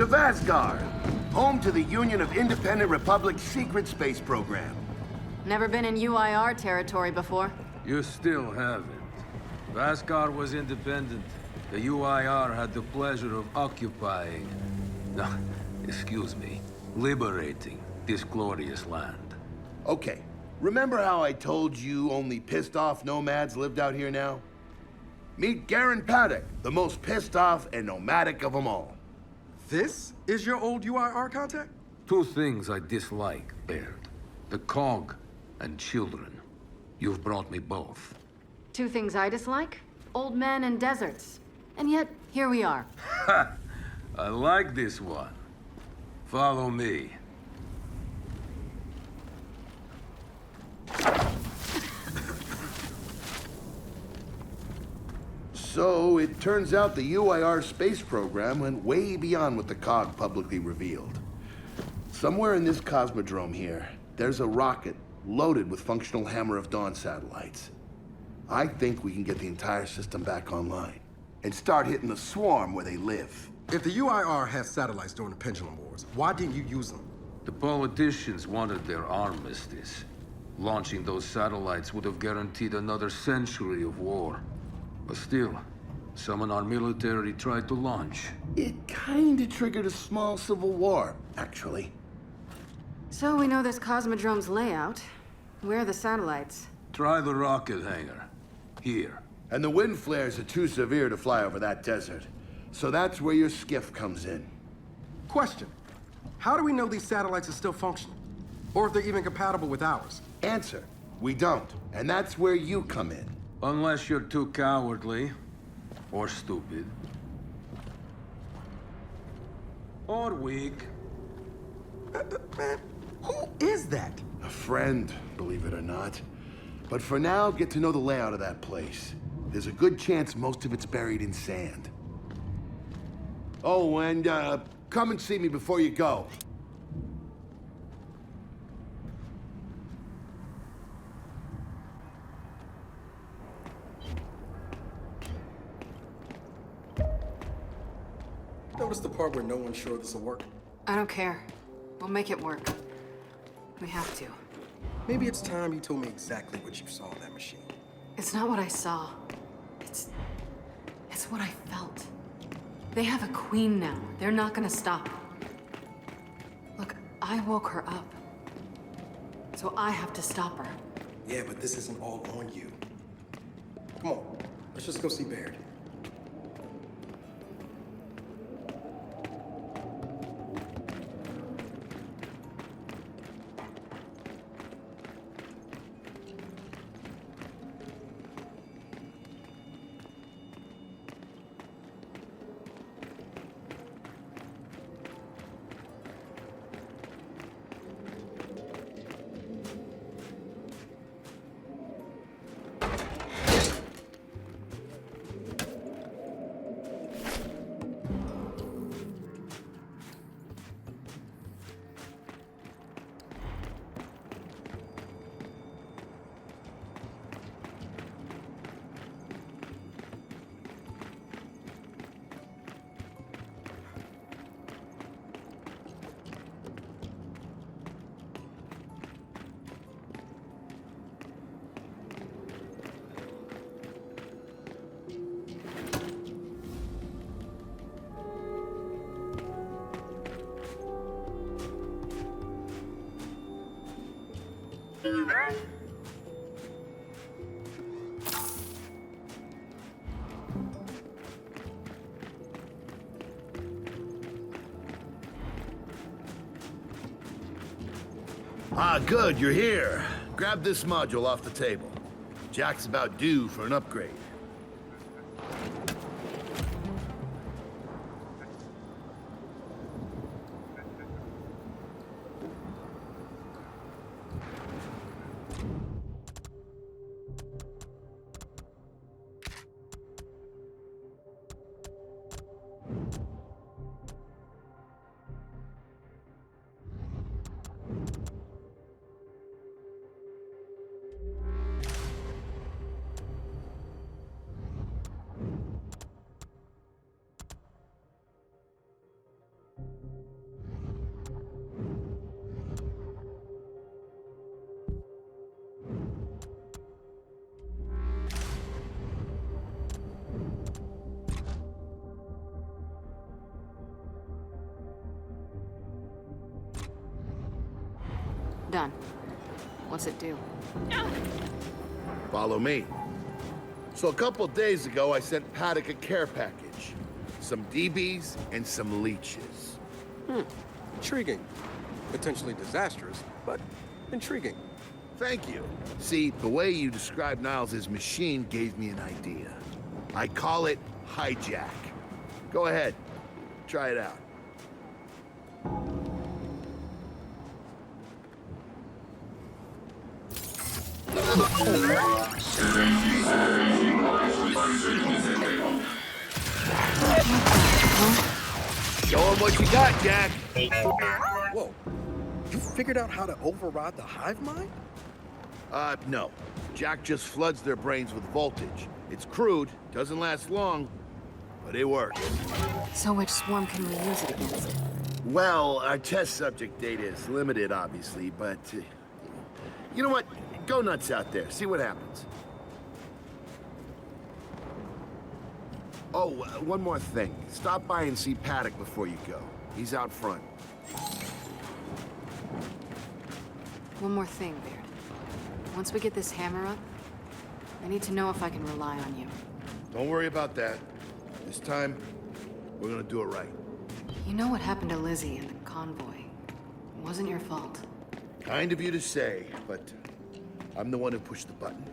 to Vasgar, home to the Union of Independent Republic's secret space program. Never been in UIR territory before? You still haven't. Vasgar was independent. The UIR had the pleasure of occupying... No, excuse me. Liberating this glorious land. Okay, remember how I told you only pissed-off nomads lived out here now? Meet Garen Paduk, the most pissed-off and nomadic of them all. This is your old UIR contact? Two things I dislike, Baird. The cog and children. You've brought me both. Two things I dislike? Old men and deserts. And yet, here we are. Ha! I like this one. Follow me. So, it turns out the UIR space program went way beyond what the COG publicly revealed. Somewhere in this cosmodrome here, there's a rocket loaded with functional Hammer of Dawn satellites. I think we can get the entire system back online and start hitting the swarm where they live. If the UIR had satellites during the Pendulum Wars, why didn't you use them? The politicians wanted their armistice. Launching those satellites would have guaranteed another century of war. But still, some in our military tried to launch. It kinda triggered a small civil war, actually. So we know this Cosmodrome's layout. Where are the satellites? Try the rocket hangar. Here. And the wind flares are too severe to fly over that desert. So that's where your skiff comes in. Question. How do we know these satellites are still functional? Or if they're even compatible with ours? Answer, we don't. And that's where you come in. Unless you're too cowardly. Or stupid. Or weak. Man, who is that? A friend, believe it or not. But for now, get to know the layout of that place. There's a good chance most of it's buried in sand. Oh, and come and see me before you go. Notice the part where no one's sure this will work? I don't care. We'll make it work. We have to. Maybe it's time you told me exactly what you saw in that machine. It's not what I saw. It's what I felt. They have a queen now. They're not gonna stop. Look, I woke her up. So I have to stop her. Yeah, but this isn't all on you. Come on, let's just go see Baird. Ah, good, you're here. Grab this module off the table. Jack's about due for an upgrade. Done. What's it do? Follow me. So a couple days ago, I sent Paduk a care package. Some DBs and some leeches. Intriguing. Potentially disastrous, but intriguing. Thank you. See, the way you described Niles' machine gave me an idea. I call it hijack. Go ahead. Try it out. Show him what you got, Jack. Whoa. You figured out how to override the hive mind? No. Jack just floods their brains with voltage. It's crude, doesn't last long, but it works. So which swarm can we use it against? Well, our test subject data is limited, obviously, but... you know what? Go nuts out there. See what happens. Oh, one more thing. Stop by and see Paduk before you go. He's out front. One more thing, Baird. Once we get this hammer up, I need to know if I can rely on you. Don't worry about that. This time, we're gonna do it right. You know what happened to Lizzie and the convoy. It wasn't your fault. Kind of you to say, but I'm the one who pushed the button.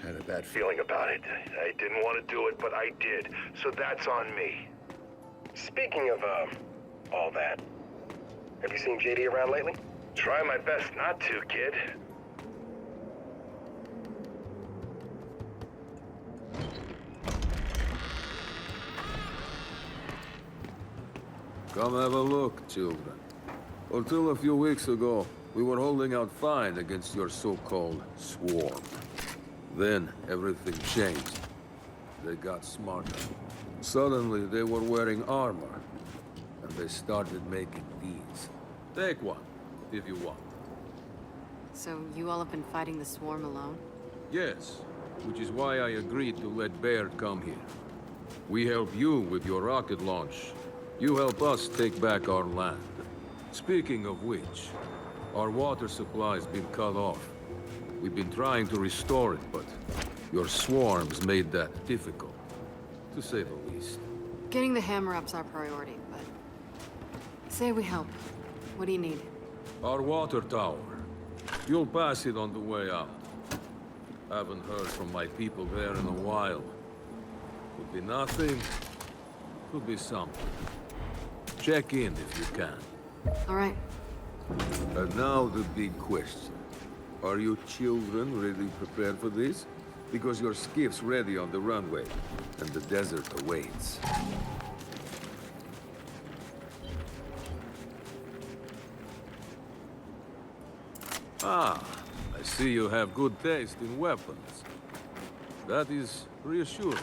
Had a bad feeling about it. I didn't want to do it, but I did. So that's on me. Speaking of, all that, have you seen JD around lately? Try my best not to, kid. Come have a look, children. Until a few weeks ago, we were holding out fine against your so-called swarm. Then, everything changed. They got smarter. Suddenly, they were wearing armor. And they started making these. Take one, if you want. So you all have been fighting the swarm alone? Yes, which is why I agreed to let Baird come here. We help you with your rocket launch. You help us take back our land. Speaking of which, our water supply's been cut off. We've been trying to restore it, but your swarms made that difficult, to say the least. Getting the hammer up's our priority, but... Say we help. What do you need? Our water tower. You'll pass it on the way out. Haven't heard from my people there in a while. Could be nothing, could be something. Check in if you can. All right. And now the big question. Are you children really prepared for this? Because your skiff's ready on the runway, and the desert awaits. Ah, I see you have good taste in weapons. That is reassuring.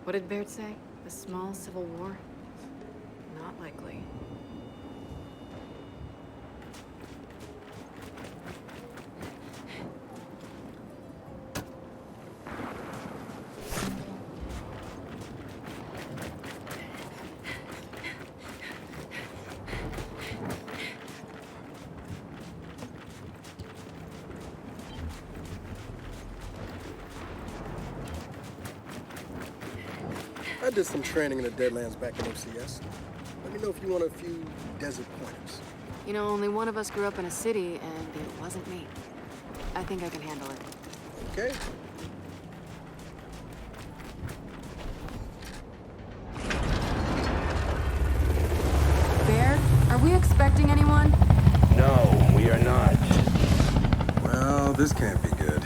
What did Baird say? A small civil war? Not likely. I did some training in the Deadlands back in OCS. Let me know if you want a few desert pointers. You know, only one of us grew up in a city, and it wasn't me. I think I can handle it. Okay? Baird, are we expecting anyone? No, we are not. Well, this can't be good.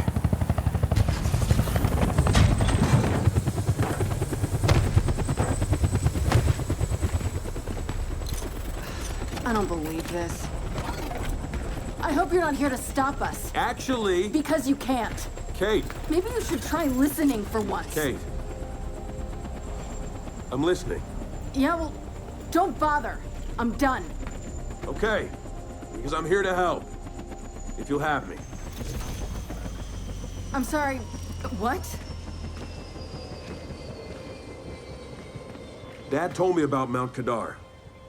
I don't believe this. I hope you're not here to stop us. Actually, Because you can't. Kate, Maybe you should try listening for once. Kate, I'm listening. Yeah, well, don't bother. I'm done. Okay. Because I'm here to help. If you'll have me. I'm sorry. What? Dad told me about Mount Kadar.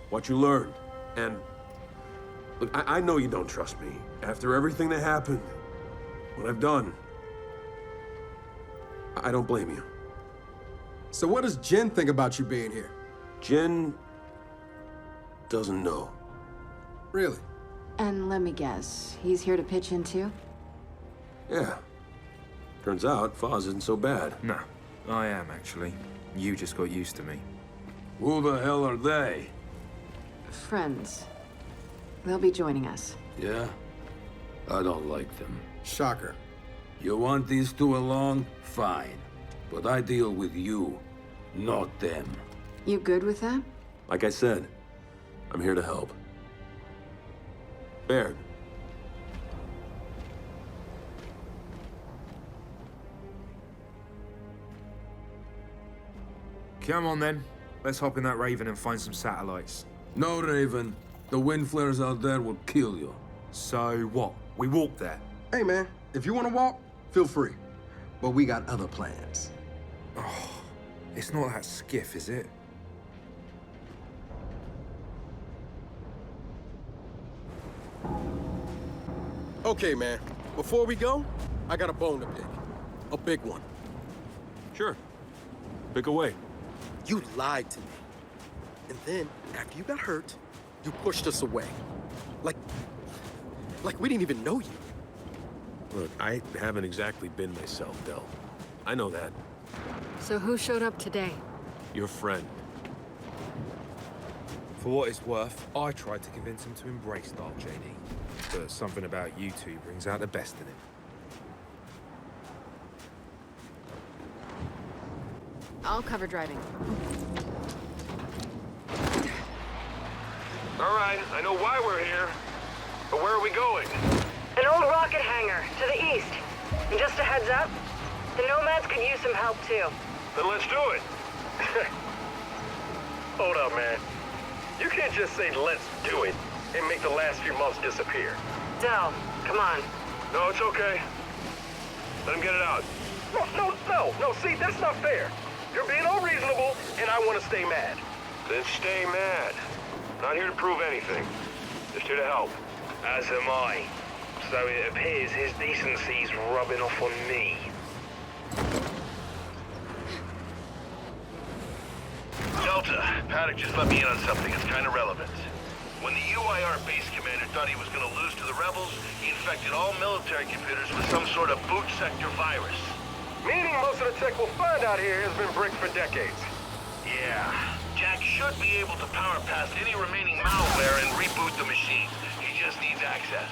What you learned. And... Look, I know you don't trust me. After everything that happened, what I've done, I don't blame you. So what does Jin think about you being here? Jin doesn't know. Really? And let me guess, he's here to pitch in too? Yeah. Turns out, Foz isn't so bad. No, I am actually. You just got used to me. Who the hell are they? Friends. They'll be joining us. Yeah? I don't like them. Shocker. You want these two along? Fine. But I deal with you, not them. You good with that? Like I said, I'm here to help. Baird. Come on then. Let's hop in that Raven and find some satellites. No, Raven. The wind flares out there will kill you. So what? We walk there. Hey, man, if you want to walk, feel free. But we got other plans. It's not that skiff, is it? Okay, man. Before we go, I got a bone to pick. A big one. Sure. Pick away. You lied to me. And then, after you got hurt, you pushed us away. Like we didn't even know you. Look, I haven't exactly been myself, Del. I know that. So who showed up today? Your friend. For what it's worth, I tried to convince him to embrace Dark JD. But something about you two brings out the best in him. I'll cover driving. All right, I know why we're here. But where are we going? An old rocket hangar, to the east. And just a heads up, the Nomads could use some help too. Then let's do it. Hold up, man. You can't just say let's do it and make the last few months disappear. Del, come on. No, it's okay. Let him get it out. No, see, that's not fair. You're being unreasonable, and I want to stay mad. Then stay mad. Not here to prove anything. Just here to help. As am I. So it appears his decency's rubbing off on me. Delta, Paduk just let me in on something that's kind of relevant. When the UIR base commander thought he was going to lose to the rebels, he infected all military computers with some sort of boot sector virus. Meaning most of the tech we'll find out here has been bricked for decades. Yeah. Jack should be able to power past any remaining malware and reboot the machine. He just needs access.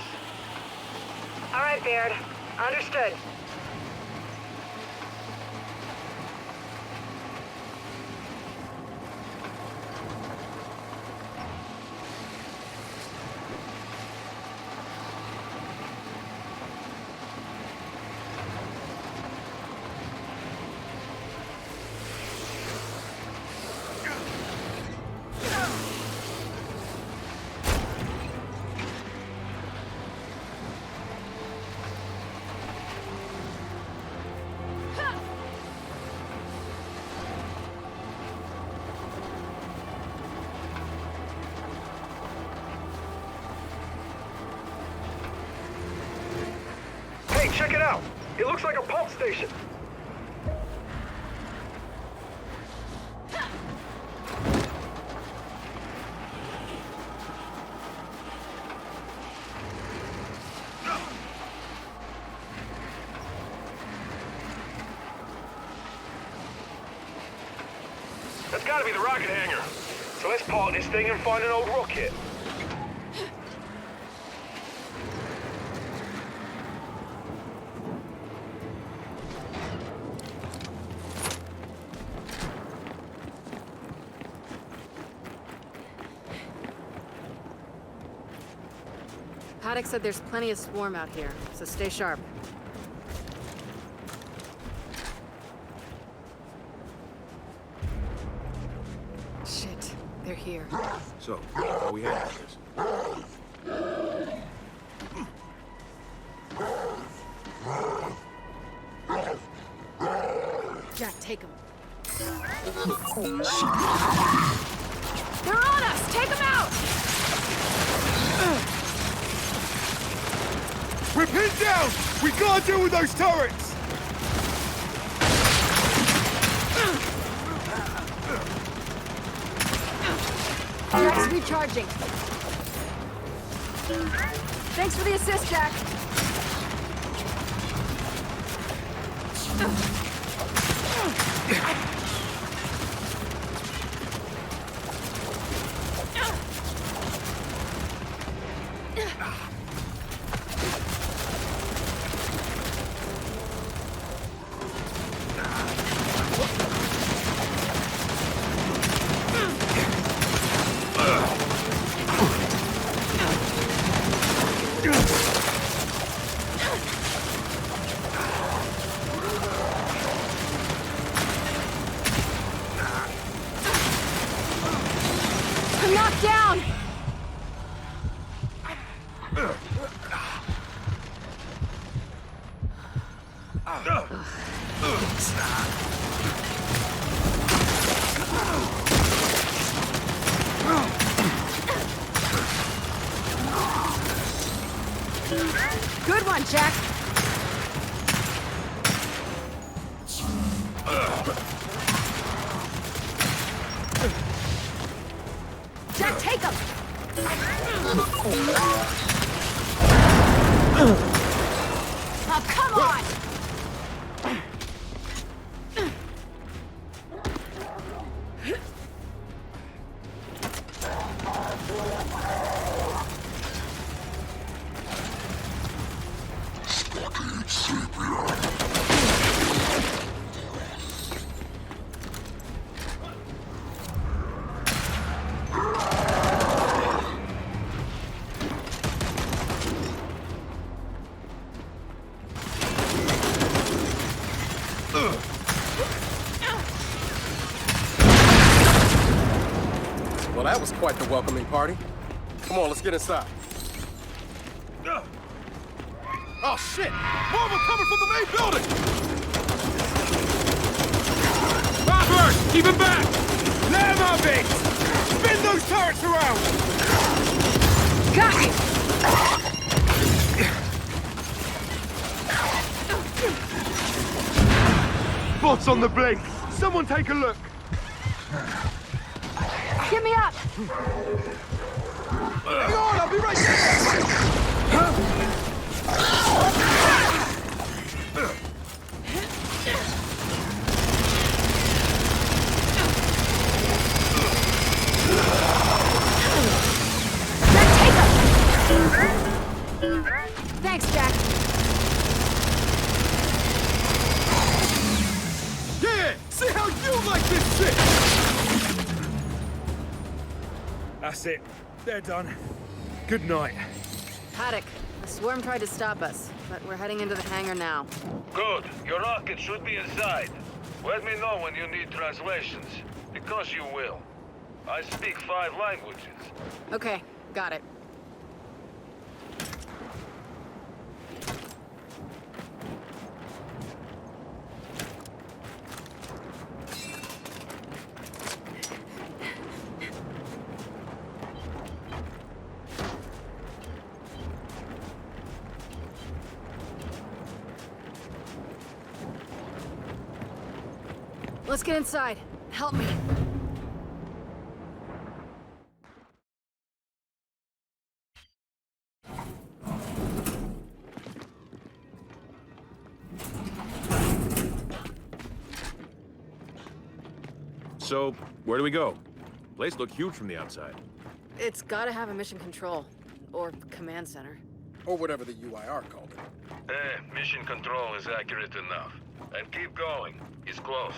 All right, Baird. Understood. Hey, check it out. It looks like a pump station. That's gotta be the rocket hangar. So let's park this thing and find an old rocket. Paduk said there's plenty of swarm out here, so stay sharp. They're here. So, how we handle this? Jack, take them. They're on us! Take them out! We're pinned down! We gotta deal with those turrets! Jack's recharging. Thanks for the assist, Jack. I'm knocked down! Good one, Jack. Jack, take him! Oh, come on! Well, that was quite the welcoming party. Come on, let's get inside. Oh, shit! More of them coming from the main building! Robert! Keep him back! Let him have it! Spin those turrets around! Got you! Bots on the blink! Someone take a look! Get me up! Hang on, I'll be right there! Thanks, Jack. Yeah! See how you like this shit! That's it. They're done. Good night. Paduk, the swarm tried to stop us, but we're heading into the hangar now. Good. Your rocket should be inside. Let me know when you need translations, because you will. I speak 5 languages. Okay, got it. Let's get inside. Help me. So, where do we go? Place looked huge from the outside. It's gotta have a mission control. Or command center. Or whatever the UIR called it. Mission control is accurate enough. And keep going. He's close.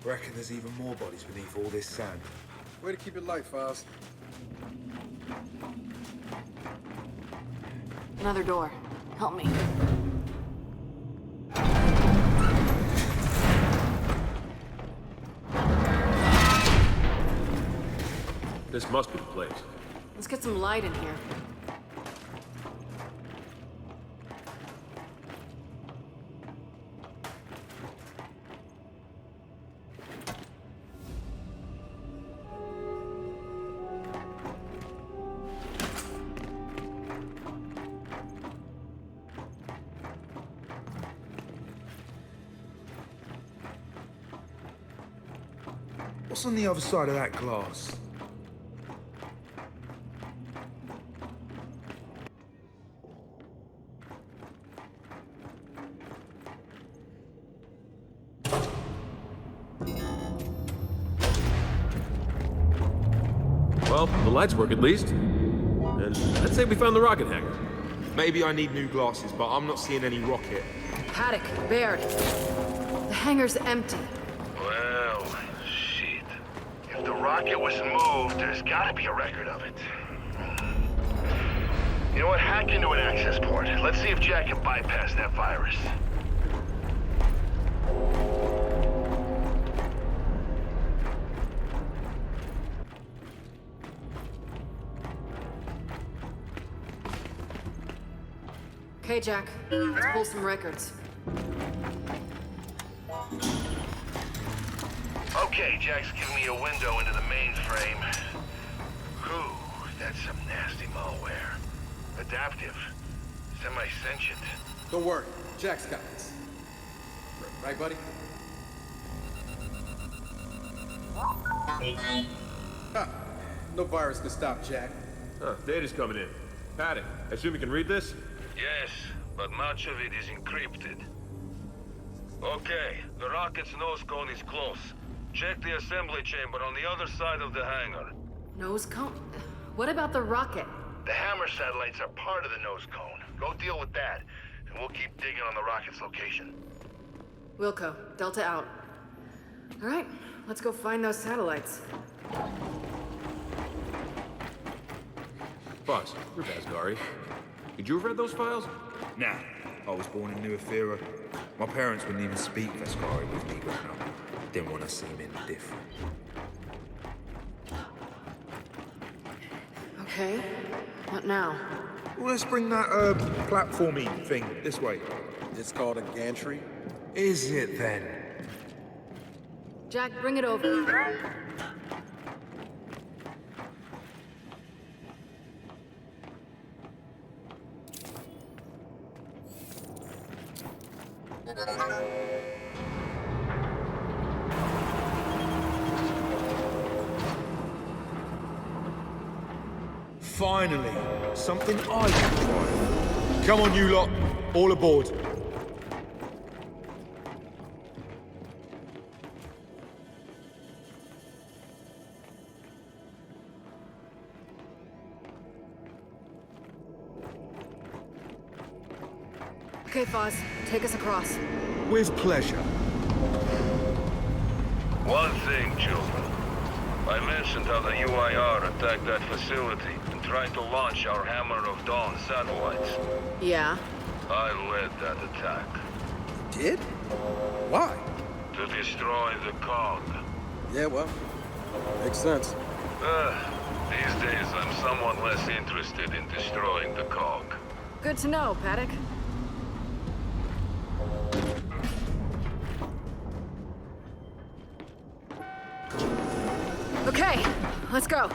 Reckon there's even more bodies beneath all this sand. Way to keep it light, Files. Another door. Help me. This must be the place. Let's get some light in here. What's on the other side of that glass? Well, the lights work at least. And I'd say we found the rocket hangar. Maybe I need new glasses, but I'm not seeing any rocket. Paduk, Baird. The hangar's empty. Well, shit. If the rocket was moved, there's gotta be a record of it. You know what? Hack into an access port. Let's see if Jack can bypass that virus. Okay, Jack. Let's pull some records. Okay, Jack's giving me a window into the mainframe. Whew, that's some nasty malware. Adaptive. Semi-sentient. Don't worry, Jack's got this. Right, buddy? Ha! No virus can stop Jack. Huh, data's coming in. Paduk, I assume you can read this? Yes, but much of it is encrypted. Okay, the rocket's nose cone is close. Check the assembly chamber on the other side of the hangar. Nose cone? What about the rocket? The Hammer satellites are part of the nose cone. Go deal with that, and we'll keep digging on the rocket's location. Wilco, Delta out. All right, let's go find those satellites. Boss, you're Vasgari. Did you ever read those files? Nah, I was born in New Ethera. My parents wouldn't even speak Vascari with me growing up. Didn't want to seem any different. Okay, what now? Well, let's bring that, platformy thing this way. It's called a gantry. Is it then? Jack, bring it over. Finally, something I can try. Come on, you lot. All aboard. Okay, Foz, take us across. With pleasure. One thing, children. I mentioned how the UIR attacked that facility and tried to launch our Hammer of Dawn satellites. Yeah? I led that attack. Did? Why? To destroy the cog. Yeah, well, makes sense. These days I'm somewhat less interested in destroying the cog. Good to know, Paduk. Okay, let's go.